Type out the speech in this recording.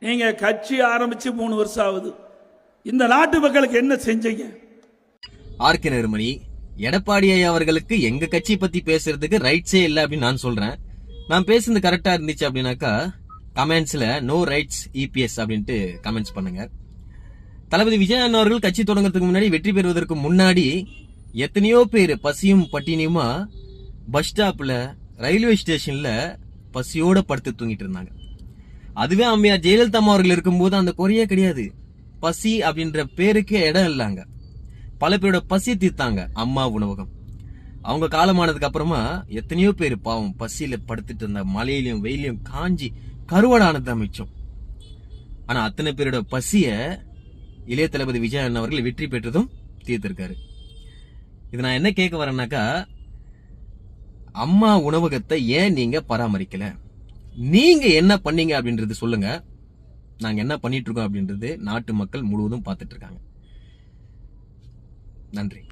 நீங்க கட்சி ஆரம்பிச்சு 3 வருஷம் ஆகுது. இந்த நாட்டு மக்களுக்கு என்ன செஞ்சீங்க? ஆர்கே நெருமணி, எடப்பாடி ஐயா அவர்களுக்கு எங்க கட்சி பத்தி பேசுறதுக்கு ரைட்ஸே இல்ல அப்படின்னு நான் சொல்றேன். நான் பேசுறது கரெக்டா இருந்துச்சு அப்படின்னாக்கா கமெண்ட்ஸ்ல நோ ரைட்ஸ் இபிஎஸ் அப்படின்ட்டு கமெண்ட்ஸ் பண்ணுங்க. தளபதி விஜய் அண்ணா அவர்கள் கட்சி தொடங்குறதுக்கு முன்னாடி, வெற்றி பெறுவதற்கு முன்னாடி எத்தனையோ பேர் பசியும் பட்டினியுமா பஸ் ஸ்டாப்ல, ரயில்வே ஸ்டேஷன்ல பசியோட படுத்து தூங்கிட்டு இருந்தாங்க. அதுவே அம்மையார் ஜெயலலிதா அவர்கள் இருக்கும்போது அந்த குறையே கிடையாது. பசி அப்படின்ற பேருக்கே இடம் இல்லாங்க. பல பேரோட பசி தீர்த்தாங்க அம்மா உணவகம். அவங்க காலமானதுக்கு அப்புறமா எத்தனையோ பேர் பாவம் பசியில படுத்துட்டு இருந்த, மழையிலையும் வெயிலையும் காஞ்சி கருவாடானது மிச்சம். ஆனா அத்தனை பேரோட பசிய இளைய தளபதி விஜய் அண்ணா அவர்கள் வெற்றி பெற்றதும் தீர்த்திருக்காரு. இது நான் என்ன கேட்க வரேன்னாக்கா, அம்மா உணவகத்தை ஏன் நீங்க பராமரிக்கல? நீங்க என்ன பண்ணீங்க அப்படின்றது சொல்லுங்க. நாங்க என்ன பண்ணிட்டு இருக்கோம் அப்படின்றது நாட்டு மக்கள் முழுவதும் பார்த்துட்டு இருக்காங்க. நன்றி.